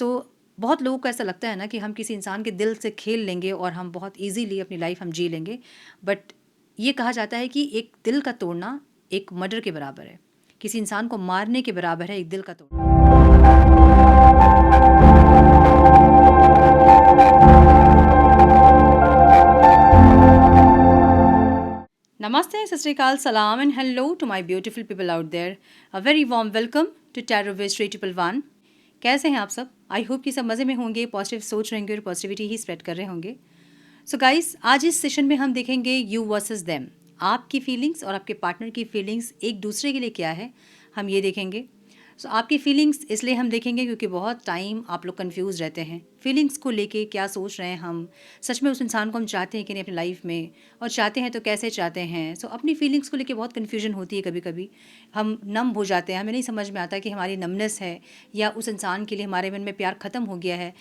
तो बहुत लोगों को ऐसा लगता है ना कि हम किसी इंसान के दिल से खेल लेंगे और हम बहुत ईज़िली अपनी लाइफ़ हम जी लेंगे। बट ये कहा जाता है कि एक दिल का तोड़ना एक मर्डर के बराबर है। किसी इंसान को मारने के बराबर है एक दिल का तोड़ना। Namaste, Sat Sri Akal, Salam and hello to my beautiful people out there. A very warm welcome to Tarot Wiz 3111. कैसे हैं आप सब? आई होप कि सब मज़े में होंगे, पॉजिटिव सोच रहेंगे और पॉजिटिविटी ही स्प्रेड कर रहे होंगे। सो गाइस, आज इस सेशन में हम देखेंगे यू वर्सेस देम। आपकी फीलिंग्स और आपके पार्टनर की फीलिंग्स एक दूसरे के लिए क्या है, हम ये देखेंगे। सो आपकी फीलिंग्स इसलिए हम देखेंगे क्योंकि बहुत टाइम आप लोग कंफ्यूज रहते हैं फीलिंग्स को लेके, क्या सोच रहे हैं हम, सच में उस इंसान को हम चाहते हैं कि नहीं अपनी लाइफ में, और चाहते हैं तो कैसे चाहते हैं। सो अपनी फीलिंग्स को लेके बहुत कन्फ्यूजन होती है। कभी कभी हम नम हो जाते हैं, हमें नहीं समझ में आता कि हमारी नमनेस है या उस इंसान के लिए हमारे मन में प्यार ख़त्म हो गया है।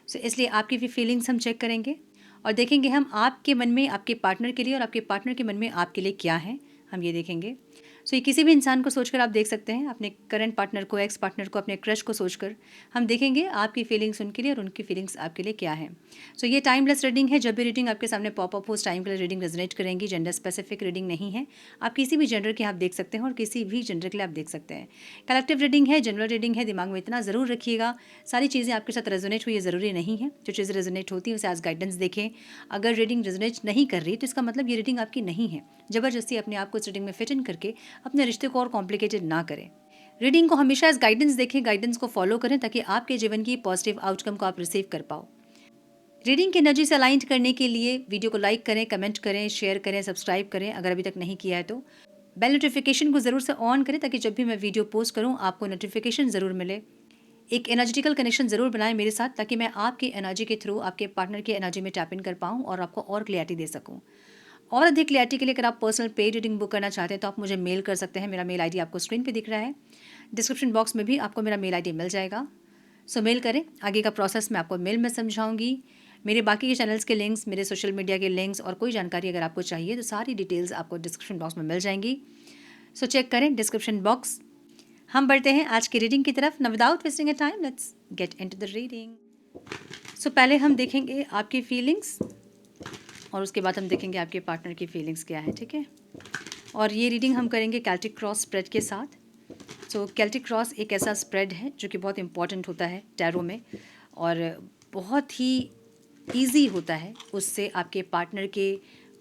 सो इसलिए आपकी भी फीलिंग्स हम चेक करेंगे और देखेंगे हम आपके मन में आपके पार्टनर के लिए और आपके पार्टनर के मन में आपके लिए क्या है, हम ये देखेंगे। सो ये किसी भी इंसान को सोचकर आप देख सकते हैं, अपने करंट पार्टनर को, एक्स पार्टनर को, अपने क्रश को सोचकर हम देखेंगे आपकी फीलिंग्स उनके लिए और उनकी फीलिंग्स आपके लिए क्या है। सो ये टाइमलेस रीडिंग है। जब भी रीडिंग आपके सामने पॉपअप हो उस टाइम के लिए रीडिंग रेजोनेट करेंगी। जेंडर स्पेसिफिक रीडिंग नहीं है। आप किसी भी जेंडर के आप देख सकते हैं और किसी भी जेंडर के लिए आप देख सकते हैं। कलेक्टिव रीडिंग है, जनरल रीडिंग है। दिमाग में इतना ज़रूर रखिएगा, सारी चीज़ें आपके साथ रेजोनेट हुई ये ज़रूरी नहीं है। जो चीज़ें रेजोनेट होती हैं उसे आज गाइडेंस देखें। अगर रीडिंग रेजोनेट नहीं कर रही तो इसका मतलब ये रीडिंग आपकी नहीं है। ज़बरदस्ती अपने आप को इस रीडिंग में फिट इन करके अपने रिश्ते को और कॉम्प्लिकेटेड ना करें। रीडिंग को हमेशा एज गाइडेंस देखें, गाइडेंस को फॉलो करें ताकि आपके जीवन की पॉजिटिव आउटकम को आप रिसीव कर पाओ। रीडिंग की एनर्जी से अलाइंट करने के लिए वीडियो को लाइक करें, कमेंट करें, शेयर करें, सब्सक्राइब करें अगर अभी तक नहीं किया है तो। बेल नोटिफिकेशन को ज़रूर से ऑन करें ताकि जब भी मैं वीडियो पोस्ट करूं आपको नोटिफिकेशन ज़रूर मिले। एक एनर्जेटिकल कनेक्शन ज़रूर बनाएं मेरे साथ ताकि मैं आपकी एनर्जी के थ्रू आपके पार्टनर की एनर्जी में टैप इन कर पाऊँ और आपको और क्लैरिटी दे सकूँ। और अधिक क्लैरिटी के लिए अगर आप पर्सनल पेड रीडिंग बुक करना चाहते हैं तो आप मुझे मेल कर सकते हैं। मेरा मेल आईडी आपको स्क्रीन पे दिख रहा है। डिस्क्रिप्शन बॉक्स में भी आपको मेरा मेल आईडी मिल जाएगा। सो मेल करें। आगे का प्रोसेस मैं आपको मेल में समझाऊंगी। मेरे बाकी के चैनल्स के लिंक्स, मेरे सोशल मीडिया के लिंक्स और कोई जानकारी अगर आपको चाहिए तो सारी डिटेल्स आपको डिस्क्रिप्शन बॉक्स में मिल जाएंगी। सो चेक करें डिस्क्रिप्शन बॉक्स। हम बढ़ते हैं आज की रीडिंग की तरफ। Now without wasting a time let's get into the reading. So पहले हम देखेंगे आपकी फीलिंग्स और उसके बाद हम देखेंगे आपके पार्टनर की फीलिंग्स क्या है, ठीक है। और ये रीडिंग हम करेंगे कैल्टिक क्रॉस स्प्रेड के साथ। सो कैल्टिक क्रॉस एक ऐसा स्प्रेड है जो कि बहुत इंपॉर्टेंट होता है टैरो में और बहुत ही ईजी होता है। उससे आपके पार्टनर के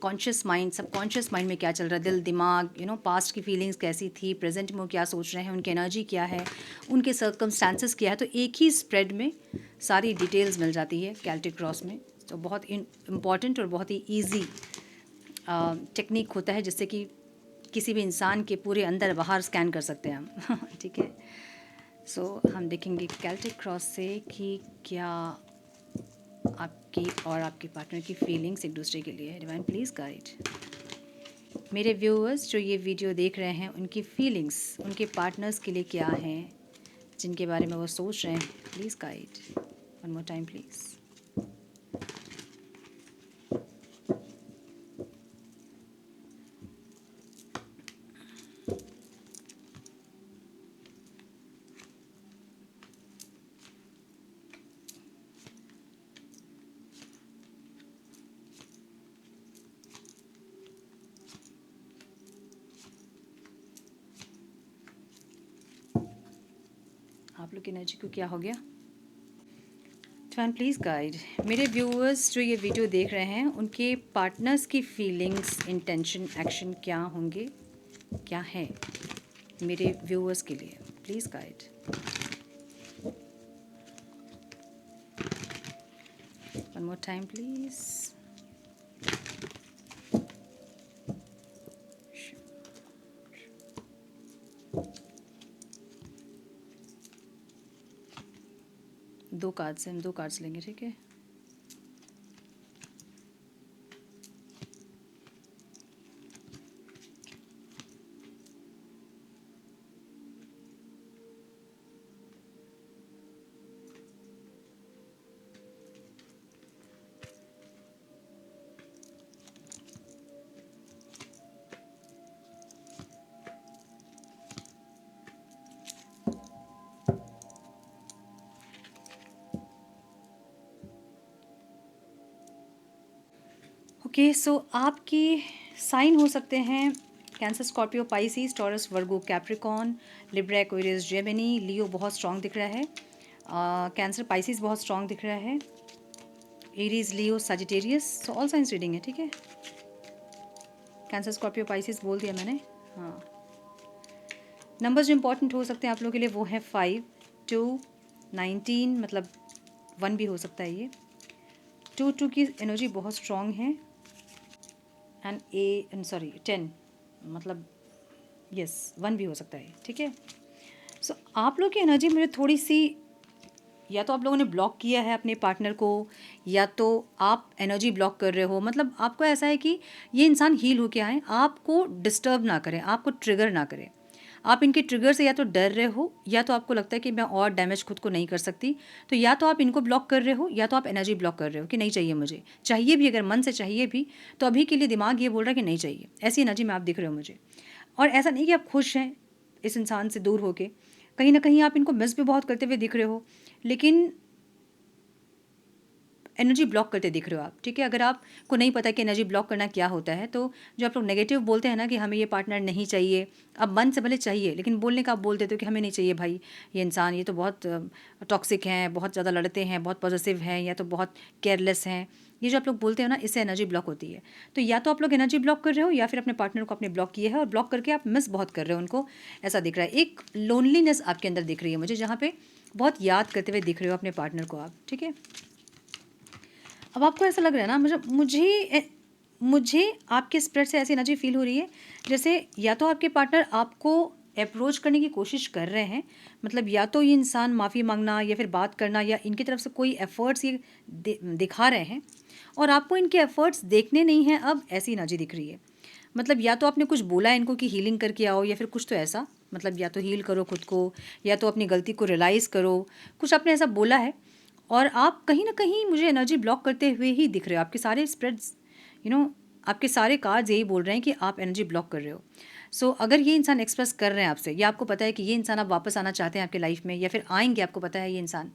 कॉन्शियस माइंड, सबकॉन्शियस माइंड में क्या चल रहा है, दिल दिमाग, पास्ट की फीलिंग्स कैसी थी, प्रेजेंट में वो क्या सोच रहे हैं, उनकी एनर्जी क्या है, उनके सर्कमस्टांसेस क्या है, तो एक ही स्प्रेड में सारी डिटेल्स मिल जाती है कैल्टिक क्रॉस में। तो बहुत इम्पॉर्टेंट और बहुत ही ईजी टेक्निक होता है जिससे कि किसी भी इंसान के पूरे अंदर बाहर स्कैन कर सकते हैं हम ठीक है। सो हम देखेंगे कैल्टिक क्रॉस से कि क्या आपकी और आपके पार्टनर की फीलिंग्स एक दूसरे के लिए है। डिवाइन प्लीज़ गाइड मेरे व्यूअर्स जो ये वीडियो देख रहे हैं, उनकी फीलिंग्स उनके पार्टनर्स के लिए क्या हैं, जिनके बारे में वो सोच रहे हैं। Please guide one more time please. आप लोग की एनर्जी को क्या हो गया। डिवाइन प्लीज़ गाइड मेरे व्यूअर्स जो ये वीडियो देख रहे हैं, उनके पार्टनर्स की फीलिंग्स, इंटेंशन, एक्शन क्या होंगे, क्या है मेरे व्यूअर्स के लिए। Please guide. One more time please. दो कार्ड से हम दो कार्ड्स लेंगे, ठीक है। ओके, सो आपकी साइन हो सकते हैं कैंसर, स्कॉर्पियो, पाइसिस, टॉरस, वर्गो, कैप्रिकॉन, लिब्रा, एक्वेरियस, जेमिनी। लियो बहुत स्ट्रांग दिख रहा है। कैंसर, पाइसिस बहुत स्ट्रांग दिख रहा है। Aries, Leo, Sagittarius, so all signs reading है, ठीक है। कैंसर, स्कॉर्पियो, पाइसिस बोल दिया मैंने। हाँ, नंबर्स जो इंपॉर्टेंट हो सकते हैं आप लोगों के लिए वो हैं 5, 2, 19, मतलब 1 भी हो सकता है ये। 2 की एनर्जी बहुत स्ट्रांग है। एंड सॉरी 10, मतलब यस 1 भी हो सकता है, ठीक है। सो आप लोग की एनर्जी मुझे थोड़ी सी, या तो आप लोगों ने ब्लॉक किया है अपने पार्टनर को, या तो आप एनर्जी ब्लॉक कर रहे हो। मतलब आपको ऐसा है कि ये इंसान हील होके आए, आपको डिस्टर्ब ना करें, आपको ट्रिगर ना करें। आप इनके ट्रिगर से या तो डर रहे हो, या तो आपको लगता है कि मैं और डैमेज खुद को नहीं कर सकती। तो या तो आप इनको ब्लॉक कर रहे हो, या तो आप एनर्जी ब्लॉक कर रहे हो कि नहीं चाहिए मुझे। चाहिए भी, अगर मन से चाहिए भी, तो अभी के लिए दिमाग ये बोल रहा है कि नहीं चाहिए। ऐसी एनर्जी में आप दिख रहे हो मुझे। और ऐसा नहीं कि आप खुश हैं इस इंसान से दूर होके, कहीं ना कहीं आप इनको मिस भी बहुत करते हुए दिख रहे हो, लेकिन एनर्जी ब्लॉक करते दिख रहे हो आप, ठीक है। अगर आपको नहीं पता कि एनर्जी ब्लॉक करना क्या होता है, तो जो आप लोग नेगेटिव बोलते हैं ना कि हमें ये पार्टनर नहीं चाहिए, अब मन से भले चाहिए, लेकिन बोलने का आप बोल देते हो कि हमें नहीं चाहिए भाई ये इंसान, ये तो बहुत टॉक्सिक हैं, बहुत ज़्यादा लड़ते हैं, बहुत पॉजिटिव हैं, या तो बहुत केयरलेस हैं। ये जो आप लोग बोलते हो ना, इससे एनर्जी ब्लॉक होती है। तो या तो आप लोग एनर्जी ब्लॉक कर रहे हो, या फिर अपने पार्टनर को आपने ब्लॉक किया है, और ब्लॉक करके आप मिस बहुत कर रहे हो उनको, ऐसा दिख रहा है। एक लोनलीनेस आपके अंदर दिख रही है मुझे, जहाँ पे बहुत याद करते हुए दिख रहे हो अपने पार्टनर को आप, ठीक है। अब आपको ऐसा लग रहा है ना, मुझे आपके स्प्रेड से ऐसी एनर्जी फील हो रही है जैसे या तो आपके पार्टनर आपको अप्रोच करने की कोशिश कर रहे हैं, मतलब या तो ये इंसान माफ़ी मांगना या फिर बात करना, या इनकी तरफ से कोई एफर्ट्स ये दिखा रहे हैं, और आपको इनके एफर्ट्स देखने नहीं हैं, अब ऐसी एनर्जी दिख रही है। मतलब या तो आपने कुछ बोला है इनको कि हीलिंग करके आओ, या फिर कुछ तो ऐसा, मतलब या तो हील करो खुद को, या तो अपनी गलती को रियलाइज़ करो, कुछ आपने ऐसा बोला है। और आप कहीं ना कहीं मुझे एनर्जी ब्लॉक करते हुए ही दिख रहे हो। आपके सारे स्प्रेड्स, आपके सारे कार्ड्स यही बोल रहे हैं कि आप एनर्जी ब्लॉक कर रहे हो। सो अगर ये इंसान एक्सप्रेस कर रहे हैं आपसे, या आपको पता है कि ये इंसान आप वापस आना चाहते हैं आपके लाइफ में, या फिर आएंगे, आपको पता है ये इंसान,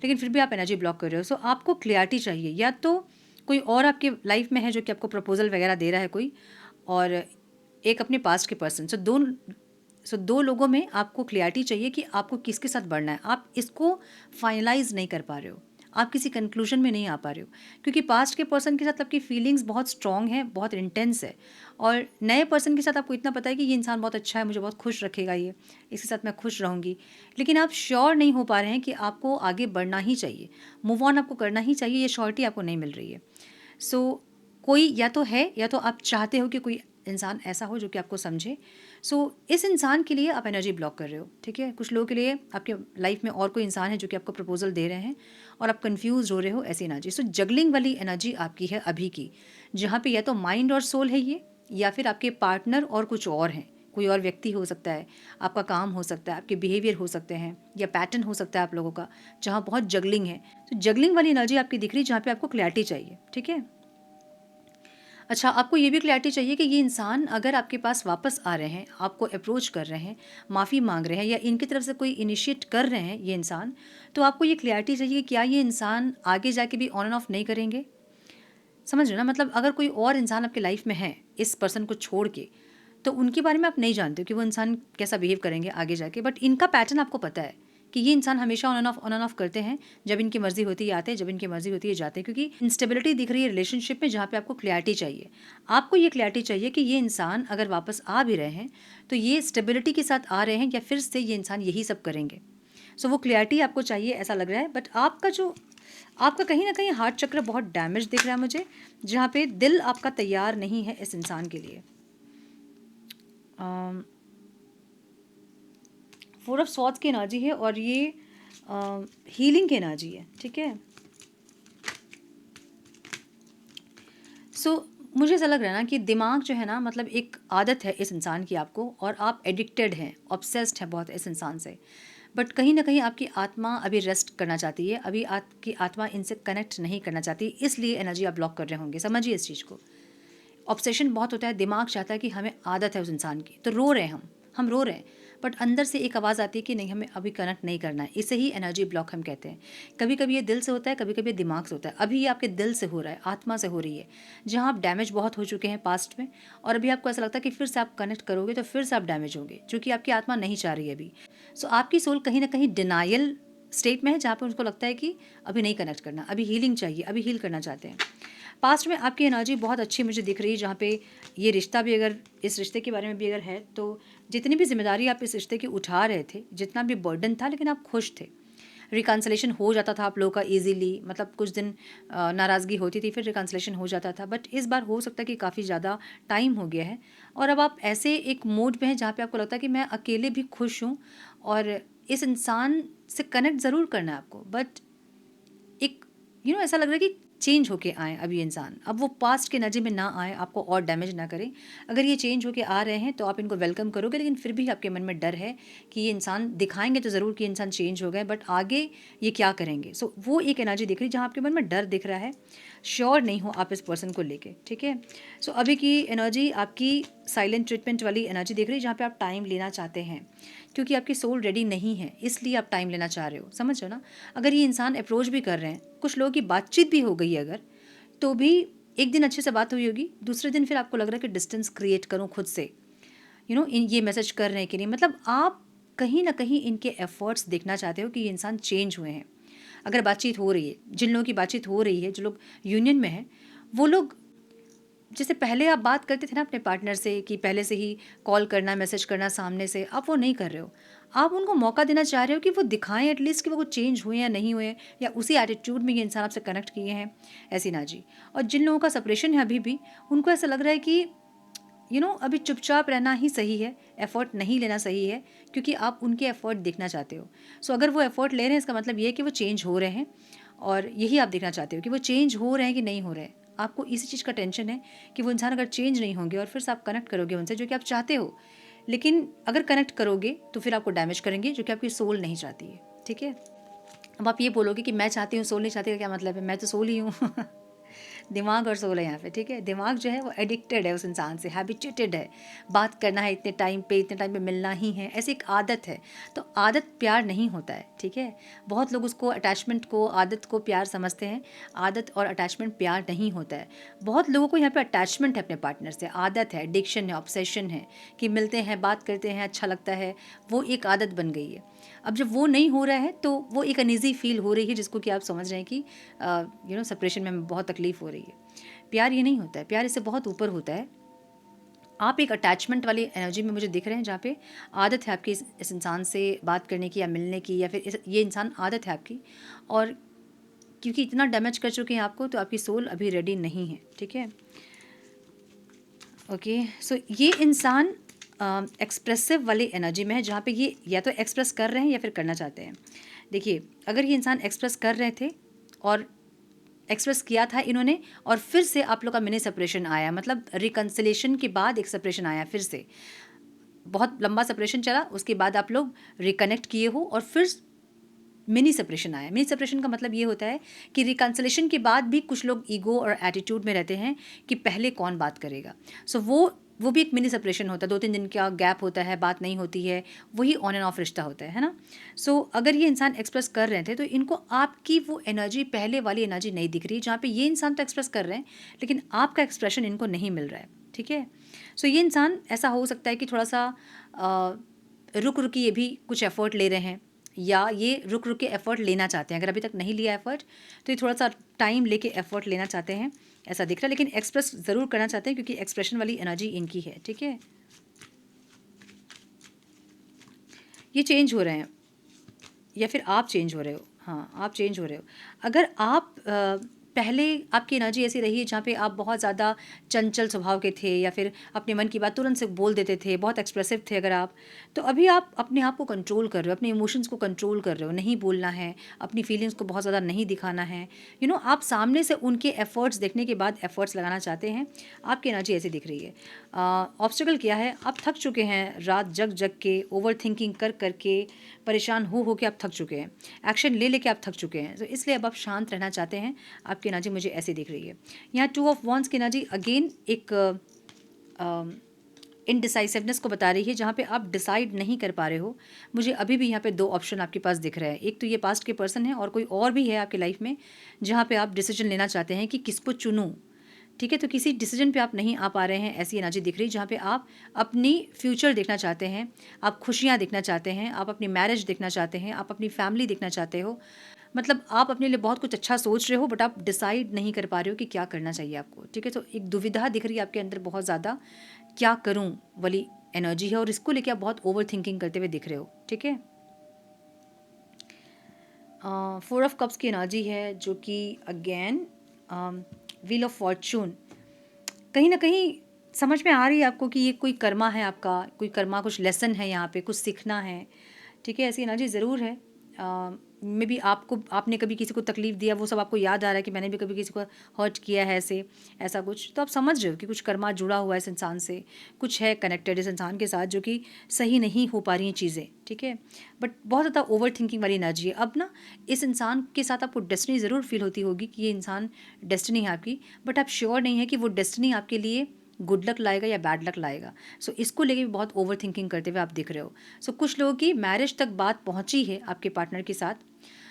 लेकिन फिर भी आप एनर्जी ब्लॉक कर रहे हो। सो आपको क्लियरिटी चाहिए, या तो कोई और आपके लाइफ में है जो कि आपको प्रपोजल वगैरह दे रहा है कोई, और एक अपने पास्ट के पर्सन। दो लोगों में आपको क्लियरिटी चाहिए कि आपको किसके साथ बढ़ना है। आप इसको फाइनलाइज नहीं कर पा रहे हो, आप किसी कंक्लूजन में नहीं आ पा रहे हो, क्योंकि पास्ट के पर्सन के साथ आपकी फीलिंग्स बहुत स्ट्रांग है, बहुत इंटेंस है, और नए पर्सन के साथ आपको इतना पता है कि ये इंसान बहुत अच्छा है, मुझे बहुत खुश रखेगा, ये इसके साथ मैं खुश रहूँगी, लेकिन आप श्योर नहीं हो पा रहे हैं कि आपको आगे बढ़ना ही चाहिए, मूव ऑन आपको करना ही चाहिए। ये श्योरिटी आपको नहीं मिल रही है। सो कोई या तो है, या तो आप चाहते हो कि कोई इंसान ऐसा हो जो कि आपको समझे। सो इस इंसान के लिए आप एनर्जी ब्लॉक कर रहे हो, ठीक है। कुछ लोगों के लिए आपके लाइफ में और कोई इंसान है जो कि आपको प्रपोजल दे रहे हैं, और आप कंफ्यूज हो रहे हो, ऐसी एनर्जी। सो जगलिंग वाली एनर्जी आपकी है अभी की, जहाँ पे या तो माइंड और सोल है ये, या फिर आपके पार्टनर और कुछ और हैं, कोई और व्यक्ति हो सकता है, आपका काम हो सकता है, आपके बिहेवियर हो सकते हैं, या पैटर्न हो सकता है आप लोगों का, जहाँ बहुत जगलिंग है। तो जगलिंग वाली एनर्जी आपकी दिख रही है, जहाँ पे आपको क्लैरिटी चाहिए, ठीक है। अच्छा, आपको ये भी क्लैरिटी चाहिए कि ये इंसान अगर आपके पास वापस आ रहे हैं, आपको अप्रोच कर रहे हैं, माफ़ी मांग रहे हैं, या इनकी तरफ से कोई इनिशिएट कर रहे हैं ये इंसान, तो आपको ये क्लैरिटी चाहिए कि क्या ये इंसान आगे जाके भी ऑन एंड ऑफ नहीं करेंगे। समझ रहे हो ना, मतलब अगर कोई और इंसान आपके लाइफ में है इस पर्सन को छोड़ के, तो उनके बारे में आप नहीं जानते हो कि वो इंसान कैसा बिहेव करेंगे आगे जाके, बट इनका पैटर्न आपको पता है कि ये इंसान हमेशा ऑन एंड ऑफ करते हैं। जब इनकी मर्जी होती है आते हैं, जब इनकी मर्जी होती है जाते हैं, क्योंकि इंस्टेबिलिटी दिख रही है रिलेशनशिप में, जहाँ पे आपको क्लैरिटी चाहिए। आपको ये क्लैरिटी चाहिए कि ये इंसान अगर वापस आ भी रहे हैं, तो ये स्टेबिलिटी के साथ आ रहे हैं, या फिर से ये इंसान यही सब करेंगे। सो वो क्लैरिटी आपको चाहिए, ऐसा लग रहा है। बट आपका कहीं ना कहीं हार्ट चक्र बहुत डैमेज दिख रहा है मुझे, जहाँ पे दिल आपका तैयार नहीं है इस इंसान के लिए। 4 ऑफ स्वॉर्ड्स की एनर्जी है, और ये हीलिंग की एनर्जी है, ठीक है। सो मुझे ऐसा लग रहा है ना कि दिमाग जो है ना, मतलब एक आदत है इस इंसान की आपको, और आप एडिक्टेड हैं, ऑब्सेस्ड हैं बहुत इस इंसान से। बट कहीं ना कहीं आपकी आत्मा अभी रेस्ट करना चाहती है, अभी आपकी आत्मा इनसे कनेक्ट नहीं करना चाहती, इसलिए एनर्जी आप ब्लॉक कर रहे होंगे। समझिए इस चीज़ को। ऑब्सेशन बहुत होता है, दिमाग चाहता है कि हमें आदत है उस इंसान की, तो रो रहे हैं हम, हम रो रहे हैं, बट अंदर से एक आवाज़ आती है कि नहीं, हमें अभी कनेक्ट नहीं करना है। इसे ही एनर्जी ब्लॉक हम कहते हैं। कभी कभी ये दिल से होता है, कभी कभी दिमाग से होता है। अभी ये आपके दिल से हो रहा है, आत्मा से हो रही है, जहाँ आप डैमेज बहुत हो चुके हैं पास्ट में, और अभी आपको ऐसा लगता है कि फिर से आप कनेक्ट करोगे तो फिर से आप डैमेज होंगे, जो कि आपकी आत्मा नहीं चाह रही है अभी। सो आपकी सोल कहीं ना कहीं डिनाइल स्टेट में है, जहाँ पर उनको लगता है कि अभी नहीं कनेक्ट करना, अभी हीलिंग चाहिए, अभी हील करना चाहते हैं। पास्ट में आपकी एनर्जी बहुत अच्छी मुझे दिख रही है, जहाँ पे ये रिश्ता भी, अगर इस रिश्ते के बारे में भी अगर है, तो जितनी भी जिम्मेदारी आप इस रिश्ते की उठा रहे थे, जितना भी बर्डन था, लेकिन आप खुश थे। रिकन्सिलेशन हो जाता था आप लोगों का ईजीली, मतलब कुछ दिन नाराज़गी होती थी, फिर रिकन्सिलेशन हो जाता था। बट इस बार हो सकता है कि काफ़ी ज़्यादा टाइम हो गया है, और अब आप ऐसे एक मोड में हैं जहाँ पे आपको लगता है कि मैं अकेले भी खुश हूँ, और इस इंसान से कनेक्ट ज़रूर करना है आपको, बट एक ऐसा लग रहा है कि चेंज होके आए अब ये इंसान, अब वो पास्ट के एनर्जी में ना आए, आपको और डैमेज ना करें। अगर ये चेंज होके आ रहे हैं तो आप इनको वेलकम करोगे, लेकिन फिर भी आपके मन में डर है कि ये इंसान दिखाएंगे तो ज़रूर कि इंसान चेंज हो गए, बट आगे ये क्या करेंगे। सो वो एक एनर्जी दिख रही है जहाँ आपके मन में डर दिख रहा है, श्योर नहीं हो आप इस पर्सन को लेके, ठीक है। सो अभी की एनर्जी आपकी साइलेंट ट्रीटमेंट वाली एनर्जी दिख रही है, जहाँ पे आप टाइम लेना चाहते हैं, क्योंकि आपकी सोल रेडी नहीं है, इसलिए आप टाइम लेना चाह रहे हो, समझ रहे हो ना। अगर ये इंसान अप्रोच भी कर रहे हैं, कुछ लोगों की बातचीत भी हो गई है अगर, तो भी एक दिन अच्छे से बात हुई होगी, दूसरे दिन फिर आपको लग रहा है कि डिस्टेंस क्रिएट करूँ खुद से, इन ये मैसेज कर रहे हैं कि नहीं, मतलब आप कहीं ना कहीं इनके एफर्ट्स देखना चाहते हो कि ये इंसान चेंज हुए हैं। अगर बातचीत हो रही है, जिन लोगों की बातचीत हो रही है, जो लोग यूनियन में हैं, वो लोग जैसे पहले आप बात करते थे ना अपने पार्टनर से, कि पहले से ही कॉल करना, मैसेज करना सामने से, आप वो नहीं कर रहे हो। आप उनको मौका देना चाह रहे हो कि वो दिखाएं एटलीस्ट कि वो चेंज हुए या नहीं हुए, या उसी एटीट्यूड में ये इंसान आपसे कनेक्ट किए हैं, ऐसी ना जी। और जिन लोगों का सेपरेशन है अभी भी, उनको ऐसा लग रहा है कि अभी चुपचाप रहना ही सही है, एफर्ट नहीं लेना सही है, क्योंकि आप उनके एफर्ट देखना चाहते हो। सो अगर वो एफर्ट ले रहे हैं, इसका मतलब ये है कि वो चेंज हो रहे हैं, और यही आप देखना चाहते हो कि वो चेंज हो रहे हैं कि नहीं हो रहे हैं। आपको इसी चीज़ का टेंशन है कि वो इंसान अगर चेंज नहीं होंगे और फिर से आप कनेक्ट करोगे उनसे, जो कि आप चाहते हो, लेकिन अगर कनेक्ट करोगे तो फिर आपको डैमेज करेंगे, जो कि आपकी सोल नहीं चाहती है, ठीक है। अब आप ये बोलोगे कि मैं चाहती हूँ, सोल नहीं चाहती, का क्या मतलब है, मैं तो सोल ही हूँ। दिमाग और सोल है यहाँ पे, ठीक है। दिमाग जो है वो एडिक्टेड है उस इंसान से, हैबिचुएटेड है, बात करना है इतने टाइम पे मिलना ही है, ऐसी एक आदत है। तो आदत प्यार नहीं होता है, ठीक है। बहुत लोग उसको, अटैचमेंट को, आदत को प्यार समझते हैं। आदत और अटैचमेंट प्यार नहीं होता है। बहुत लोगों को यहाँ पे अटैचमेंट है अपने पार्टनर से, आदत है, एडिक्शन है, ऑब्सेशन है, कि मिलते हैं, बात करते हैं, अच्छा लगता है, वो एक आदत बन गई है। अब जब वो नहीं हो रहा है तो वो एक अनईजी फील हो रही है, जिसको कि आप समझ रहे हैं कि सेपरेशन में बहुत तकलीफ हो रही है। प्यार ये नहीं होता है, प्यार इससे बहुत ऊपर होता है। आप एक अटैचमेंट वाली एनर्जी में मुझे दिख रहे हैं, जहाँ पे आदत है आपकी इस इंसान से बात करने की या मिलने की, या फिर ये इंसान आदत है आपकी, और क्योंकि इतना डैमेज कर चुके हैं आपको, तो आपकी सोल अभी रेडी नहीं है, ठीक है। ओके, सो ये इंसान एक्सप्रेसिव वाली एनर्जी में है, जहाँ पे ये या तो एक्सप्रेस कर रहे हैं या फिर करना चाहते हैं। देखिए, अगर ये इंसान एक्सप्रेस कर रहे थे और एक्सप्रेस किया था इन्होंने, और फिर से आप लोग का मिनी सेपरेशन आया, मतलब रिकन्सिलेशन के बाद एक सेपरेशन आया, फिर से बहुत लंबा सेपरेशन चला, उसके बाद आप लोग रिकनेक्ट किए हो, और फिर मिनी सेपरेशन आया। मिनी सेपरेशन का मतलब ये होता है कि रिकन्सिलेशन के बाद भी कुछ लोग ईगो और एटीट्यूड में रहते हैं कि पहले कौन बात करेगा। सो वो भी एक मिनी सेपरेशन होता है, 2-3 दिन का गैप होता है, बात नहीं होती है, वही ऑन एंड ऑफ रिश्ता होता है ना। सो अगर ये इंसान एक्सप्रेस कर रहे थे, तो इनको आपकी वो एनर्जी, पहले वाली एनर्जी नहीं दिख रही, जहाँ पे ये इंसान तो एक्सप्रेस कर रहे हैं, लेकिन आपका एक्सप्रेशन इनको नहीं मिल रहा है, ठीक है। सो ये इंसान, ऐसा हो सकता है कि थोड़ा सा रुक रुक के ये भी कुछ एफर्ट ले रहे हैं, या ये रुक रुक के एफर्ट लेना चाहते हैं। अगर अभी तक नहीं लिया एफर्ट, तो ये थोड़ा सा टाइम लेके एफर्ट लेना चाहते हैं, ऐसा दिख रहा है। लेकिन एक्सप्रेस ज़रूर करना चाहते हैं, क्योंकि एक्सप्रेशन वाली एनर्जी इनकी है, ठीक है। ये चेंज हो रहे हैं, या फिर आप चेंज हो रहे हो। हाँ, आप चेंज हो रहे हो। अगर आप पहले आपकी एनर्जी ऐसी रही है जहाँ पे आप बहुत ज़्यादा चंचल स्वभाव के थे, या फिर अपने मन की बात तुरंत से बोल देते थे, बहुत एक्सप्रेसिव थे अगर आप, तो अभी आप अपने आप को कंट्रोल कर रहे हो, अपने इमोशंस को कंट्रोल कर रहे हो, नहीं बोलना है, अपनी फीलिंग्स को बहुत ज़्यादा नहीं दिखाना है। आप सामने से उनके एफर्ट्स देखने के बाद एफर्ट्स लगाना चाहते हैं। आपकी एनर्जी ऐसी दिख रही है। ऑब्स्टिकल क्या है, आप थक चुके हैं, रात जग जग के, ओवर थिंकिंग कर करके, परेशान हो के आप थक चुके हैं, एक्शन ले लेके आप थक चुके हैं, तो इसलिए अब आप शांत रहना चाहते हैं। आपकी एनर्जी मुझे ऐसी दिख रही है। यहाँ 2 ऑफ वॉन्ड्स की एनर्जी अगेन एक इनडिसाइसिवनेस को बता रही है, जहाँ पे आप डिसाइड नहीं कर पा रहे हो। मुझे अभी भी यहाँ पे 2 ऑप्शन आपके पास दिख रहे हैं। एक तो ये पास्ट के पर्सन है और कोई और भी है आपकी लाइफ में जहाँ पे आप डिसीजन लेना चाहते हैं कि किसको चुनूँ, ठीक है? तो किसी डिसीजन पे आप नहीं आ पा रहे हैं, ऐसी एनर्जी दिख रही है जहाँ पे आप अपनी फ्यूचर देखना चाहते हैं, आप खुशियाँ देखना चाहते हैं, आप अपनी मैरिज देखना चाहते हैं, आप अपनी फैमिली देखना चाहते हो। मतलब आप अपने लिए बहुत कुछ अच्छा सोच रहे हो बट आप डिसाइड नहीं कर पा रहे हो कि क्या करना चाहिए आपको, ठीक है? तो एक दुविधा दिख रही है आपके अंदर बहुत ज़्यादा, क्या करूँ वाली एनर्जी है और इसको लेके आप बहुत ओवर थिंकिंग करते हुए दिख रहे हो, ठीक है? 4 ऑफ कप्स की एनर्जी है जो कि अगेन व्हील ऑफ फॉर्चून, कहीं ना कहीं समझ में आ रही है आपको कि ये कोई कर्मा है आपका, कोई कर्मा, कुछ लेसन है यहाँ पे, कुछ सीखना है, ठीक है? ऐसी एनर्जी ज़रूर है। मे बी आपने कभी किसी को तकलीफ़ दिया, वो सब आपको याद आ रहा है कि मैंने भी कभी किसी को हर्ट किया है, ऐसा कुछ, तो आप समझ रहे हो कि कुछ कर्मा जुड़ा हुआ है इस इंसान से, कुछ है कनेक्टेड इस इंसान के साथ जो कि सही नहीं हो पा रही हैं चीज़ें, ठीक है? बट बहुत ज़्यादा ओवर थिंकिंग वाली एनर्जी है। अब ना इस इंसान के साथ आपको डेस्टिनी ज़रूर फील होती होगी कि ये इंसान डेस्टिनी है आपकी, बट आप श्योर नहीं है कि वो डेस्टिनी आपके लिए गुड लक लाएगा या बैड लक लाएगा। सो इसको लेके भी बहुत ओवर थिंकिंग करते हुए आप दिख रहे हो। सो कुछ लोगों की मैरिज तक बात पहुंची है आपके पार्टनर के साथ।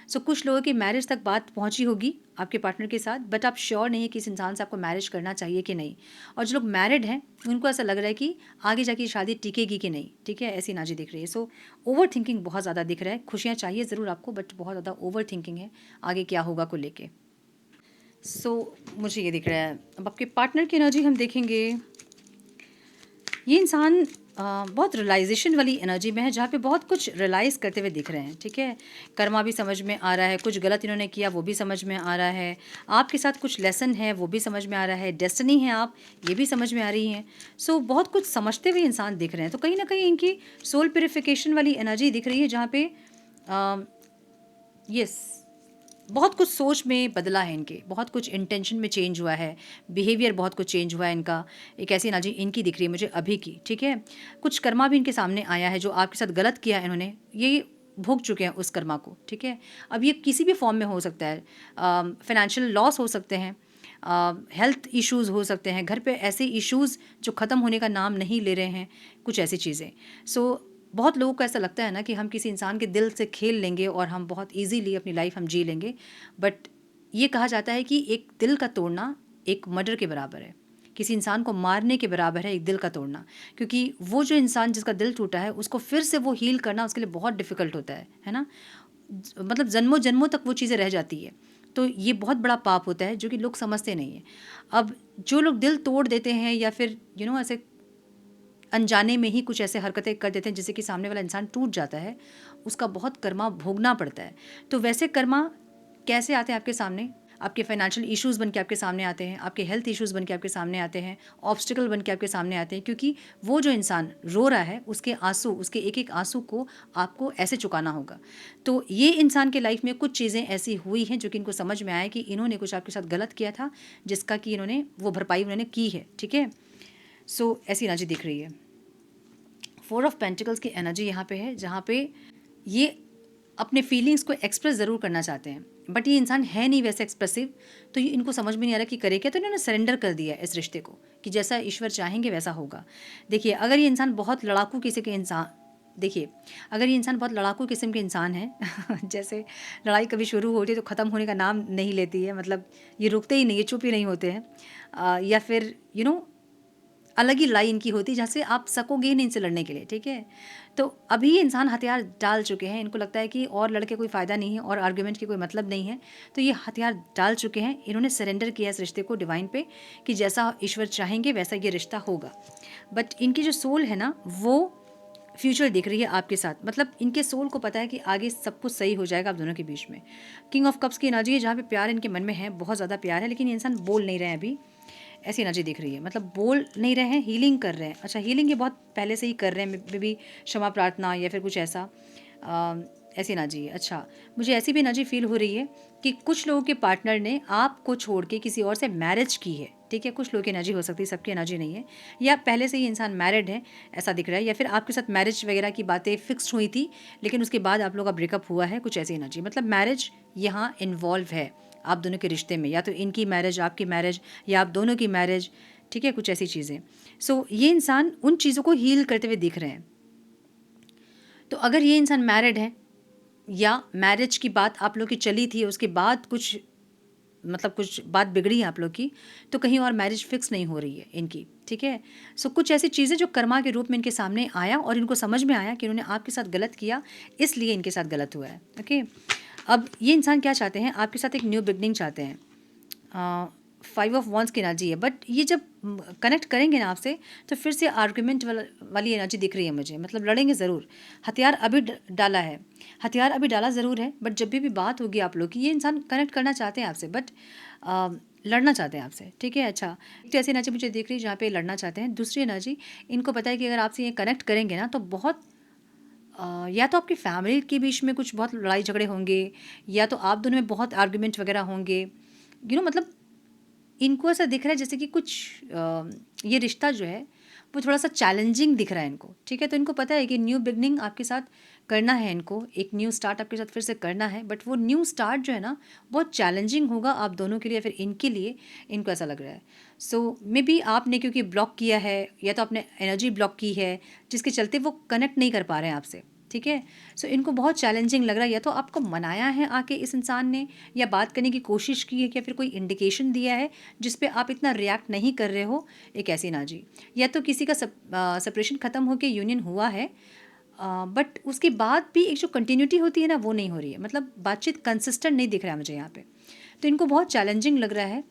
सो कुछ लोगों की मैरिज तक बात पहुंची होगी आपके पार्टनर के साथ, बट आप श्योर नहीं है कि इस इंसान से आपको मैरिज करना चाहिए कि नहीं। और जो लोग मैरिड हैं उनको ऐसा लग रहा है कि आगे जाके शादी टिकेगी कि नहीं, ठीक है? ऐसी एनर्जी दिख रही है। सो ओवर थिंकिंग बहुत ज़्यादा दिख रहा है। खुशियाँ चाहिए ज़रूर आपको बट बहुत ज़्यादा ओवर थिंकिंग है आगे क्या होगा को लेके। सो मुझे ये दिख रहा है। अब आपके पार्टनर की एनर्जी हम देखेंगे। ये इंसान बहुत रियलाइजेशन वाली एनर्जी में है जहाँ पे बहुत कुछ रियलाइज़ करते हुए दिख रहे हैं, ठीक है? कर्मा भी समझ में आ रहा है, कुछ गलत इन्होंने किया वो भी समझ में आ रहा है, आपके साथ कुछ लेसन है वो भी समझ में आ रहा है, डेस्टिनी है आप, ये भी समझ में आ रही हैं। सो बहुत कुछ समझते हुए इंसान दिख रहे हैं। तो कहीं ना कहीं इनकी सोल प्योरिफिकेशन वाली एनर्जी दिख रही है जहाँ पे यस, बहुत कुछ सोच में बदला है इनके, बहुत कुछ इंटेंशन में चेंज हुआ है, बिहेवियर बहुत कुछ चेंज हुआ है इनका। एक ऐसी एनर्जी इनकी दिख रही है मुझे अभी की, ठीक है? कुछ कर्मा भी इनके सामने आया है जो आपके साथ गलत किया है इन्होंने, ये भोग चुके हैं उस कर्मा को, ठीक है? अब ये किसी भी फॉर्म में हो सकता है, फाइनेंशियल लॉस हो सकते हैं, हेल्थ इश्यूज़ हो सकते हैं, घर पे ऐसे इश्यूज़ जो ख़त्म होने का नाम नहीं ले रहे हैं, कुछ ऐसी चीज़ें। सो बहुत लोगों को ऐसा लगता है ना कि हम किसी इंसान के दिल से खेल लेंगे और हम बहुत इजीली अपनी लाइफ हम जी लेंगे, बट ये कहा जाता है कि एक दिल का तोड़ना एक मर्डर के बराबर है, किसी इंसान को मारने के बराबर है एक दिल का तोड़ना, क्योंकि वो जो इंसान जिसका दिल टूटा है उसको फिर से वो हील करना उसके लिए बहुत डिफ़िकल्ट होता है ना? मतलब जन्मों जन्मों तक वो चीज़ें रह जाती है। तो ये बहुत बड़ा पाप होता है जो कि लोग समझते नहीं हैं। अब जो लोग दिल तोड़ देते हैं या फिर ऐसे अनजाने में ही कुछ ऐसे हरकतें कर देते हैं जिससे कि सामने वाला इंसान टूट जाता है, उसका बहुत कर्मा भोगना पड़ता है। तो वैसे कर्मा कैसे आते हैं आपके सामने? आपके फाइनेंशियल इश्यूज़ बन के आपके सामने आते हैं, आपके हेल्थ इश्यूज़ बन के आपके सामने आते हैं, ऑब्स्टिकल बन के आपके सामने आते हैं, क्योंकि वो जो इंसान रो रहा है उसके आंसू, उसके एक-एक आंसू को आपको ऐसे चुकाना होगा। तो ये इंसान के लाइफ में कुछ चीज़ें ऐसी हुई हैं जो कि इनको समझ में आया कि इन्होंने कुछ आपके साथ गलत किया था, जिसका कि इन्होंने वो भरपाई उन्होंने की है, ठीक है? सो ऐसी एनर्जी दिख रही है। 4 ऑफ पेंटिकल्स की एनर्जी यहाँ पे है जहाँ पे ये अपने फीलिंग्स को एक्सप्रेस ज़रूर करना चाहते हैं, बट ये इंसान है नहीं वैसे एक्सप्रेसिव, तो ये इनको समझ में नहीं आ रहा कि करे क्या, तो इन्होंने सरेंडर कर दिया है इस रिश्ते को कि जैसा ईश्वर चाहेंगे वैसा होगा। देखिए, अगर ये इंसान बहुत लड़ाकू किसी के इंसान देखिए अगर ये इंसान बहुत लड़ाकू किस्म के इंसान है जैसे लड़ाई कभी शुरू होती है तो ख़त्म होने का नाम नहीं लेती है, मतलब ये रुकते ही नहीं है, चुप ही नहीं होते हैं, या फिर अलग ही लड़ाई इनकी होती है जहाँ से आप सकोगे ही नहीं इनसे लड़ने के लिए, ठीक है? तो अभी ये इंसान हथियार डाल चुके हैं, इनको लगता है कि और लड़के कोई फ़ायदा नहीं है और आर्ग्यूमेंट की कोई मतलब नहीं है, तो ये हथियार डाल चुके हैं, इन्होंने सरेंडर किया इस रिश्ते को डिवाइन पे कि जैसा ईश्वर चाहेंगे वैसा ये रिश्ता होगा। बट इनकी जो सोल है ना, वो फ्यूचर दिख रही है आपके साथ, मतलब इनके सोल को पता है कि आगे सब कुछ सही हो जाएगा आप दोनों के बीच में। किंग ऑफ कप्स की एनर्जी है जहाँ पे प्यार इनके मन में है, बहुत ज़्यादा प्यार है, लेकिन ये इंसान बोल नहीं रहे हैं अभी, ऐसी एनर्जी दिख रही है, मतलब बोल नहीं रहे हैं, हीलिंग कर रहे हैं। अच्छा, हीलिंग ये बहुत पहले से ही कर रहे हैं, मे बी क्षमा प्रार्थना या फिर कुछ ऐसा, ऐसी एनर्जी है। अच्छा, मुझे ऐसी भी एनर्जी फील हो रही है कि कुछ लोगों के पार्टनर ने आपको छोड़ के किसी और से मैरिज की है, ठीक है? कुछ लोगों की एनर्जी हो सकती है, सबकी एनर्जी नहीं है, या पहले से ही इंसान मैरिड है ऐसा दिख रहा है, या फिर आपके साथ मैरिज वगैरह की बातें फिक्स्ड हुई थी लेकिन उसके बाद आप लोग का ब्रेकअप हुआ है, कुछ ऐसी एनर्जी, मतलब मैरिज यहाँ इन्वॉल्व है आप दोनों के रिश्ते में, या तो इनकी मैरिज, आपकी मैरिज, या आप दोनों की मैरिज, ठीक है, कुछ ऐसी चीज़ें। सो ये इंसान उन चीज़ों को हील करते हुए दिख रहे हैं। तो अगर ये इंसान मैरिड है या मैरिज की बात आप लोग की चली थी, उसके बाद कुछ मतलब कुछ बात बिगड़ी है आप लोग की, तो कहीं और मैरिज फिक्स नहीं हो रही है इनकी, ठीक है। सो कुछ ऐसी चीज़ें जो कर्मा के रूप में इनके सामने आया और इनको समझ में आया कि इन्होंने आपके साथ गलत किया, इसलिए इनके साथ गलत हुआ है। ओके, अब ये इंसान क्या चाहते हैं, आपके साथ एक न्यू बिगनिंग चाहते हैं। 5 ऑफ वॉन्ड्स की एनर्जी है, बट ये जब कनेक्ट करेंगे ना आपसे, तो फिर से आर्गुमेंट वाली एनर्जी दिख रही है मुझे, मतलब लड़ेंगे ज़रूर। हथियार अभी डाला है, हथियार अभी डाला ज़रूर है, बट जब भी बात होगी आप लोग की, ये इंसान कनेक्ट करना चाहते हैं आपसे, बट लड़ना चाहते हैं आपसे, ठीक है। अच्छा, एक तो ऐसी एनर्जी मुझे दिख रही है जहाँ पे लड़ना चाहते हैं। दूसरी एनर्जी, इनको पता है कि अगर आपसे ये कनेक्ट करेंगे ना, तो बहुत या तो आपकी फैमिली के बीच में कुछ बहुत लड़ाई झगड़े होंगे, या तो आप दोनों में बहुत आर्गुमेंट वगैरह होंगे, मतलब इनको ऐसा दिख रहा है जैसे कि कुछ ये रिश्ता जो है वो थोड़ा सा चैलेंजिंग दिख रहा है इनको, ठीक है। तो इनको पता है कि न्यू बिगनिंग आपके साथ करना है, इनको एक न्यू स्टार्ट आपके साथ फिर से करना है, बट वो न्यू स्टार्ट जो है ना बहुत चैलेंजिंग होगा आप दोनों के लिए या फिर इनके लिए, इनको ऐसा लग रहा है। सो मे बी आपने क्योंकि ब्लॉक किया है, या तो आपने एनर्जी ब्लॉक की है, जिसके चलते वो कनेक्ट नहीं कर पा रहे हैं आपसे, ठीक है। सो इनको बहुत चैलेंजिंग लग रहा है, या तो आपको मनाया है आके इस इंसान ने, या बात करने की कोशिश की है, या फिर कोई इंडिकेशन दिया है जिस पे आप इतना रिएक्ट नहीं कर रहे हो, एक ऐसी एनर्जी। या तो किसी का सेपरेशन ख़त्म होकर यूनियन हुआ है, बट उसके बाद भी एक जो कंटिन्यूटी होती है ना वो नहीं हो रही है, मतलब बातचीत कंसिस्टेंट नहीं दिख रहा है मुझे यहाँ पे। तो इनको बहुत चैलेंजिंग लग रहा है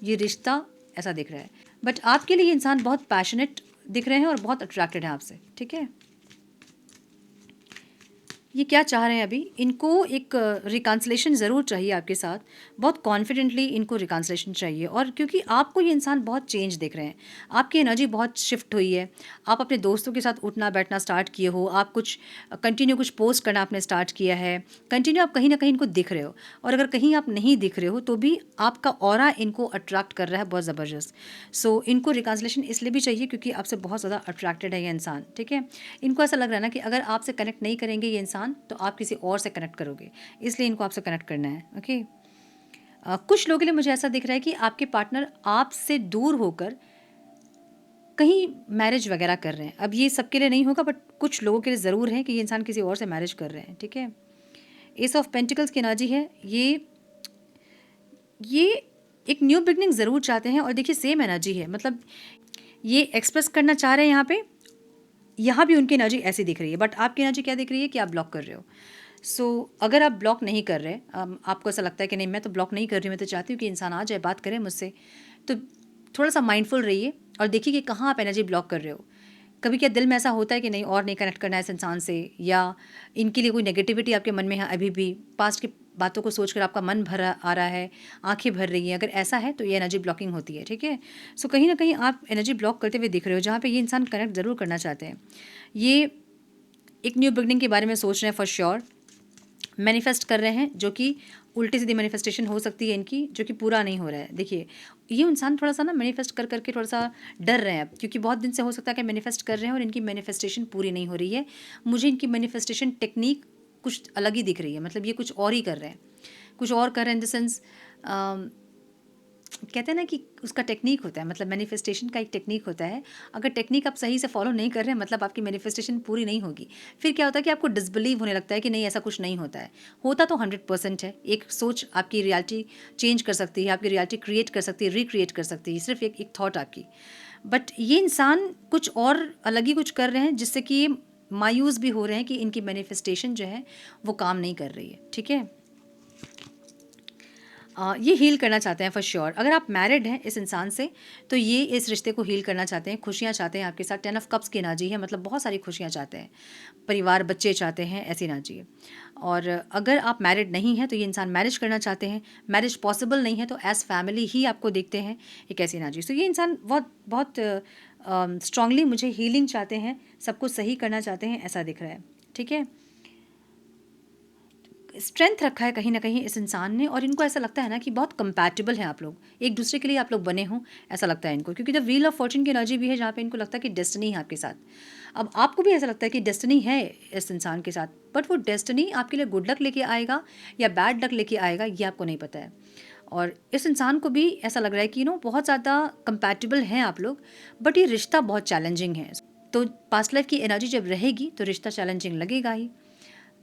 ये रिश्ता, ऐसा दिख रहा है। बट आपके लिए ये इंसान बहुत पैशनेट दिख रहे हैं और बहुत अट्रैक्टेड है आपसे, ठीक है। ये क्या चाह रहे हैं अभी, इनको एक रिकन्सिलेशन ज़रूर चाहिए आपके साथ, बहुत कॉन्फिडेंटली इनको रिकन्सिलेशन चाहिए। और क्योंकि आपको ये इंसान बहुत चेंज देख रहे हैं, आपकी एनर्जी बहुत शिफ्ट हुई है, आप अपने दोस्तों के साथ उठना बैठना स्टार्ट किए हो, आप कुछ कंटिन्यू कुछ पोस्ट करना आपने स्टार्ट किया है, कंटिन्यू आप कहीं ना कहीं इनको दिख रहे हो। और अगर कहीं आप नहीं दिख रहे हो तो भी आपका ऑरा इनको अट्रैक्ट कर रहा है बहुत ज़बरदस्त। सो इनको रिकन्सिलेशन इसलिए भी चाहिए क्योंकि आपसे बहुत ज़्यादा अट्रैक्टेड है ये इंसान, ठीक है। इनको ऐसा लग रहा है ना कि अगर आपसे कनेक्ट नहीं करेंगे ये इंसान, तो आप किसी और से कनेक्ट करोगे, इसलिए इनको आपसे कनेक्ट करना है। ओके, कुछ लोगों के लिए मुझे ऐसा दिख रहा है कि आपके पार्टनर आपसे दूर होकर कहीं मैरिज वगैरह कर रहे हैं। अब ये सबके लिए नहीं होगा, बट कुछ लोगों के लिए ज़रूर है कि ये इंसान किसी और से मैरिज कर रहे हैं, ठीक है। एस ऑफ पेंटिकल्स की एनर्जी है, ये एक न्यू बिगनिंग ज़रूर चाहते हैं। और देखिए सेम एनर्जी है, मतलब ये एक्सप्रेस करना चाह रहे हैं यहाँ भी उनकी एनर्जी ऐसी दिख रही है, बट आपकी एनर्जी क्या दिख रही है कि आप ब्लॉक कर रहे हो। सो अगर आप ब्लॉक नहीं कर रहे, आपको ऐसा लगता है कि नहीं मैं तो ब्लॉक नहीं कर रही हूँ, मैं तो चाहती हूँ कि इंसान आ जाए बात करे मुझसे, तो थोड़ा सा माइंडफुल रहिए और देखिए कि कहाँ आप एनर्जी ब्लॉक कर रहे हो। कभी क्या दिल में ऐसा होता है कि नहीं और नहीं कनेक्ट करना है इस इंसान से, या इनके लिए कोई नेगेटिविटी आपके मन में है, अभी भी पास्ट की बातों को सोचकर आपका मन भरा आ रहा है, आंखें भर रही हैं, अगर ऐसा है तो ये एनर्जी ब्लॉकिंग होती है, ठीक है। सो कहीं ना कहीं आप एनर्जी ब्लॉक करते हुए दिख रहे हो, जहाँ पे ये इंसान कनेक्ट ज़रूर करना चाहते हैं। ये एक न्यू बिगनिंग के बारे में सोच रहे हैं फॉर श्योर, मैनिफेस्ट कर रहे हैं, जो कि उल्टी सीधी मैनिफेस्टेशन हो सकती है इनकी, जो कि पूरा नहीं हो रहा है। देखिए ये इंसान थोड़ा सा ना मैनिफेस्ट कर करके थोड़ा सा डर रहे हैं अब, क्योंकि बहुत दिन से हो सकता है कि मैनिफेस्ट कर रहे हैं और इनकी मैनिफेस्टेशन पूरी नहीं हो रही है। मुझे इनकी मैनिफेस्टेशन टेक्निक कुछ अलग ही दिख रही है, मतलब ये कुछ और ही कर रहे हैं, कुछ और कर रहे हैं इन द सेंस, कहते हैं ना कि उसका टेक्निक होता है, मतलब मैनिफेस्टेशन का एक टेक्निक होता है। अगर टेक्निक आप सही से फॉलो नहीं कर रहे हैं, मतलब आपकी मैनिफेस्टेशन पूरी नहीं होगी। फिर क्या होता है कि आपको डिसबिलीव होने लगता है कि नहीं ऐसा कुछ नहीं होता है। होता तो 100% है। एक सोच आपकी रियलिटी चेंज कर सकती है, आपकी रियलिटी क्रिएट कर सकती है, रिक्रिएट कर सकती है, सिर्फ एक थॉट आपकी। बट ये इंसान कुछ और अलग ही कुछ कर रहे हैं, जिससे कि ये मायूस भी हो रहे हैं कि इनकी मैनिफेस्टेशन जो है वो काम नहीं कर रही है, ठीक है। ये हील करना चाहते हैं फॉर श्योर। अगर आप मैरिड हैं इस इंसान से, तो ये इस रिश्ते को हील करना चाहते हैं, खुशियाँ चाहते हैं आपके साथ। 10 ऑफ कप्स की एनर्जी है, मतलब बहुत सारी खुशियाँ चाहते हैं, परिवार बच्चे चाहते हैं, ऐसी एनर्जी है। और अगर आप मैरिड नहीं हैं तो ये इंसान मैरिज करना चाहते हैं, मैरिज पॉसिबल नहीं है तो एज फैमिली ही आपको देखते हैं, एक ऐसी एनर्जी। तो ये इंसान बहुत बहुत स्ट्रांगली मुझे हीलिंग चाहते हैं, सब कुछ सही करना चाहते हैं, ऐसा दिख रहा है, ठीक है। स्ट्रेंथ रखा है कहीं ना कहीं इस इंसान ने, और इनको ऐसा लगता है ना कि बहुत कंपैटिबल हैं आप लोग, एक दूसरे के लिए आप लोग बने हों, ऐसा लगता है इनको। क्योंकि द व्हील ऑफ फॉर्चून की एनर्जी भी है, जहाँ पे इनको लगता है कि डेस्टिनी है आपके साथ। अब आपको भी ऐसा लगता है कि डेस्टिनी है इस इंसान के साथ, बट वो डेस्टिनी आपके लिए गुड लक लेके आएगा या बैड लक लेके आएगा, ये आपको नहीं पता है। और इस इंसान को भी ऐसा लग रहा है कि बहुत ज़्यादा कंपैटिबल हैं आप लोग, बट ये रिश्ता बहुत चैलेंजिंग है। तो पास्ट लाइफ की एनर्जी जब रहेगी तो रिश्ता चैलेंजिंग लगेगा ही।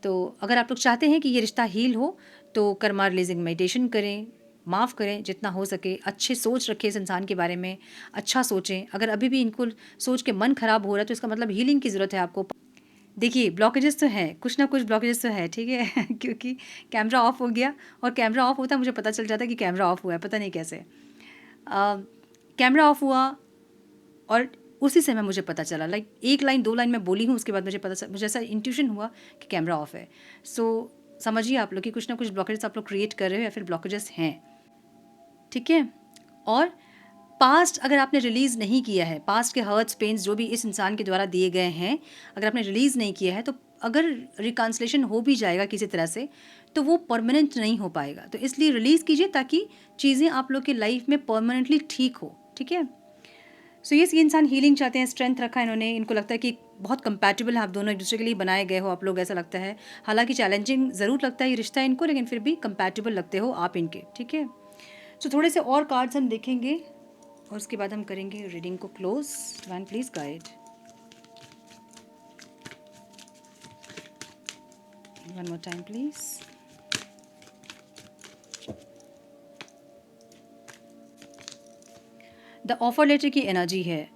तो अगर आप लोग चाहते हैं कि ये रिश्ता हील हो तो कर्मा रिलीजिंग मेडिटेशन करें, माफ़ करें जितना हो सके, अच्छे सोच रखें इस इंसान के बारे में, अच्छा सोचें। अगर अभी भी इनको सोच के मन ख़राब हो रहा है तो इसका मतलब हीलिंग की ज़रूरत है आपको। देखिए ब्लॉकेजेस तो हैं, कुछ ना कुछ ब्लॉकेजेस तो है, ठीक है क्योंकि कैमरा ऑफ हो गया और कैमरा ऑफ होता मुझे पता चल जाता कि कैमरा ऑफ हुआ है, पता नहीं कैसे। कैमरा ऑफ हुआ और उसी समय मुझे पता चला, लाइक एक लाइन 2 लाइन मैं बोली हूँ, उसके बाद मुझे ऐसा इंट्यूशन हुआ कि कैमरा ऑफ है। सो समझिए आप लोग कि कुछ ना कुछ ब्लॉकेजेस आप लोग क्रिएट कर रहे हो या फिर ब्लॉकेजेस हैं, ठीक है। और पास्ट अगर आपने रिलीज़ नहीं किया है, पास्ट के हर्ट्स पेन्स जो भी इस इंसान के द्वारा दिए गए हैं, अगर आपने रिलीज़ नहीं किया है तो अगर रिकन्सिलेशन हो भी जाएगा किसी तरह से तो वो परमानेंट नहीं हो पाएगा। तो इसलिए रिलीज़ कीजिए ताकि चीज़ें आप लोग की लाइफ में परमानेंटली ठीक हो, ठीक है। सो ये इंसान हीलिंग चाहते हैं, स्ट्रेंथ रखा है इन्होंने, इनको लगता है कि बहुत कंपैटिबल है आप दोनों, एक दूसरे के लिए बनाए गए हो आप लोग, ऐसा लगता है। हालांकि चैलेंजिंग ज़रूर लगता है ये रिश्ता इनको, लेकिन फिर भी कंपैटिबल लगते हो आप इनके, ठीक है। सो थोड़े से और कार्ड्स हम देखेंगे और उसके बाद हम करेंगे रीडिंग को close. Divine please guide, one more time please. The offer letter की एनर्जी है,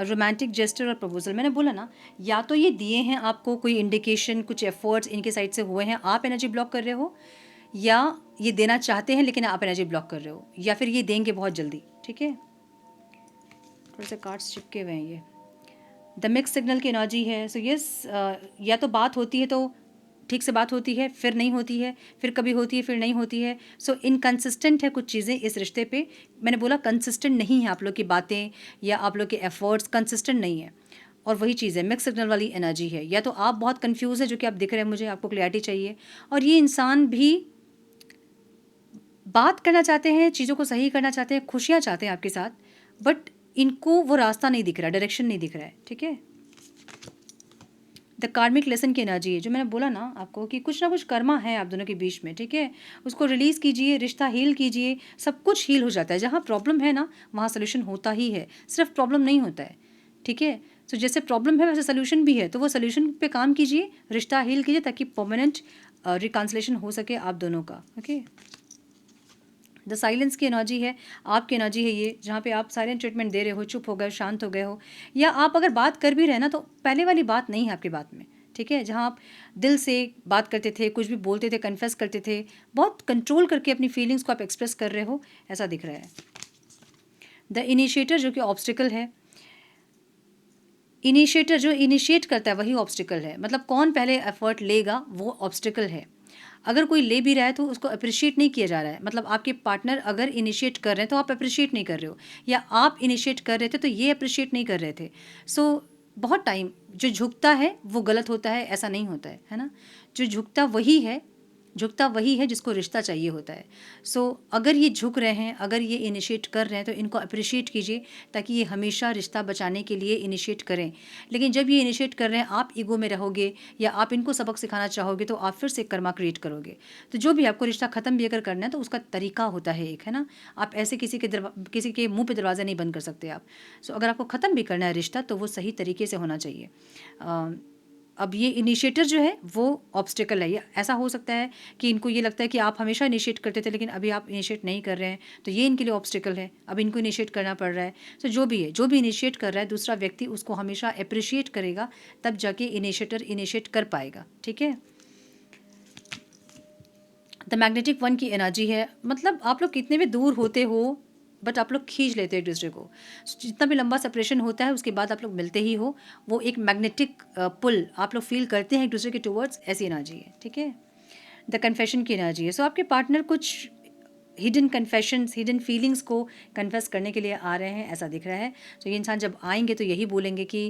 रोमांटिक जेस्टर और प्रपोजल। मैंने बोला ना, या तो ये दिए हैं आपको कोई इंडिकेशन, कुछ एफर्ट्स इनके साइड से हुए हैं, आप एनर्जी ब्लॉक कर रहे हो, या ये देना चाहते हैं लेकिन आप एनर्जी ब्लॉक कर रहे हो, या फिर ये देंगे बहुत जल्दी, ठीक है। थोड़े से कार्ड्स चिपके हुए हैं ये। द मिक्स सिग्नल की एनर्जी है। सो यस, या तो बात होती है तो ठीक से बात होती है, फिर नहीं होती है, फिर कभी होती है, फिर नहीं होती है। सो इनकंसिस्टेंट है कुछ चीज़ें इस रिश्ते पे। मैंने बोला कंसिस्टेंट नहीं है, आप लोग की बातें या आप लोग के एफर्ट्स कंसिस्टेंट नहीं है। और वही चीज़ है, मिक्स सिग्नल वाली एनर्जी है। या तो आप बहुत कंफ्यूज है, जो कि आप दिख रहे हैं मुझे, आपको क्लैरिटी चाहिए, और ये इंसान भी बात करना चाहते हैं, चीज़ों को सही करना चाहते हैं, खुशियाँ चाहते हैं आपके साथ, बट इनको वो रास्ता नहीं दिख रहा, डायरेक्शन नहीं दिख रहा है, ठीक है। द कार्मिक लेसन की एनर्जी है, जो मैंने बोला ना आपको कि कुछ ना कुछ कर्मा है आप दोनों के बीच में, ठीक है। उसको रिलीज़ कीजिए, रिश्ता हील कीजिए, सब कुछ हील हो जाता है। जहाँ प्रॉब्लम है ना वहाँ सोल्यूशन होता ही है, सिर्फ प्रॉब्लम नहीं होता है, ठीक है। सो जैसे प्रॉब्लम है वैसे सोल्यूशन भी है, तो वो सोल्यूशन पे काम कीजिए, रिश्ता हील कीजिए ताकि परमानेंट रिकन्सिलेशन हो सके आप दोनों का, ओके। द साइलेंस की एनर्जी है, आपकी एनर्जी है ये, जहाँ पे आप साइलेंट ट्रीटमेंट दे रहे हो, चुप हो गए, शांत हो गए हो, या आप अगर बात कर भी रहे ना तो पहले वाली बात नहीं है आपकी बात में, ठीक है। जहाँ आप दिल से बात करते थे, कुछ भी बोलते थे, कन्फेस करते थे, बहुत कंट्रोल करके अपनी फीलिंग्स को आप एक्सप्रेस कर रहे हो, ऐसा दिख रहा है। द इनिशिएटर, जो कि ऑब्स्टिकल है, इनिशिएटर जो इनिशिएट करता है वही ऑब्स्टिकल है, मतलब कौन पहले एफर्ट लेगा वो ऑब्स्टिकल है। अगर कोई ले भी रहा है तो उसको अप्रिशिएट नहीं किया जा रहा है, मतलब आपके पार्टनर अगर इनिशिएट कर रहे हैं तो आप अप्रिशिएट नहीं कर रहे हो, या आप इनिशिएट कर रहे थे तो ये अप्रिशिएट नहीं कर रहे थे। सो बहुत टाइम जो झुकता है वो गलत होता है, ऐसा नहीं होता है ना। जो झुकता वही है जिसको रिश्ता चाहिए होता है। सो अगर ये झुक रहे हैं, अगर ये इनिशिएट कर रहे हैं तो इनको अप्रिशिएट कीजिए, ताकि ये हमेशा रिश्ता बचाने के लिए इनिशिएट करें। लेकिन जब ये इनिशिएट कर रहे हैं, आप ईगो में रहोगे या आप इनको सबक सिखाना चाहोगे तो आप फिर से कर्मा क्रिएट करोगे। तो जो भी आपको रिश्ता ख़त्म भी अगर करना है तो उसका तरीका होता है एक, है ना। आप ऐसे किसी के मुँह पर दरवाज़ा नहीं बंद कर सकते आप। सो अगर आपको ख़त्म भी करना है रिश्ता तो वो सही तरीके से होना चाहिए। अब ये इनिशिएटर जो है वो ऑब्स्टिकल है। ये ऐसा हो सकता है कि इनको ये लगता है कि आप हमेशा इनिशिएट करते थे लेकिन अभी आप इनिशिएट नहीं कर रहे हैं, तो ये इनके लिए ऑब्स्टिकल है, अब इनको इनिशिएट करना पड़ रहा है। तो जो भी है, जो भी इनिशिएट कर रहा है दूसरा व्यक्ति उसको हमेशा अप्रिशिएट करेगा, तब जाके इनिशिएटर इनिशिएट कर पाएगा, ठीक है। द मैग्नेटिक वन की एनर्जी है, मतलब आप लोग कितने भी दूर होते हो बट आप लोग खींच लेते हो एक दूसरे को। जितना भी लंबा सेपरेशन होता है उसके बाद आप लोग मिलते ही हो, वो एक मैग्नेटिक पुल आप लोग फील करते हैं एक दूसरे के टुवर्ड्स, ऐसी एनर्जी है, ठीक है। द कन्फेशन की एनर्जी है। सो आपके पार्टनर कुछ हिडन कन्फेशंस, हिडन फीलिंग्स को कन्फेस करने के लिए आ रहे हैं, ऐसा दिख रहा है। तो ये इंसान जब आएंगे तो यही बोलेंगे कि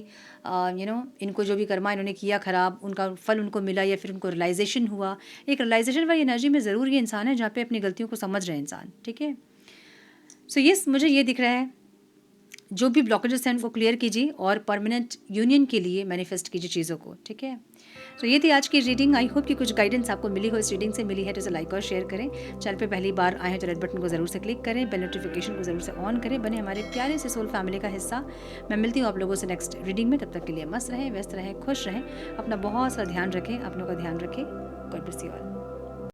इनको जो भी कर्मा इन्होंने किया ख़राब, उनका फल उनको मिला या फिर उनको रियलाइजेशन हुआ। एक रियलाइजेशन वाली एनर्जी में ज़रूर ये इंसान है जहाँ पे अपनी गलतियों को समझ रहे हैं इंसान, ठीक है। सो यस, मुझे ये दिख रहा है जो भी ब्लॉकेजेस हैं उनको क्लियर कीजिए और परमानेंट यूनियन के लिए मैनिफेस्ट कीजिए चीज़ों को, ठीक है। तो ये थी आज की रीडिंग। आई होप कि कुछ गाइडेंस आपको मिली हो, इस रीडिंग से मिली है तो इसे लाइक और शेयर करें। चैनल पे पहली बार आए हैं तो रेड बटन को ज़रूर से क्लिक करें, बेल नोटिफिकेशन को ज़रूर से ऑन करें, बने हमारे प्यारे से सोल फैमिली का हिस्सा। मैं मिलती हूँ आप लोगों से नेक्स्ट रीडिंग में। तब तक के लिए मस्त रहें, व्यस्त रहें, खुश रहें, अपना बहुत सा ध्यान रखें, अपनों का ध्यान रखें। God bless you all.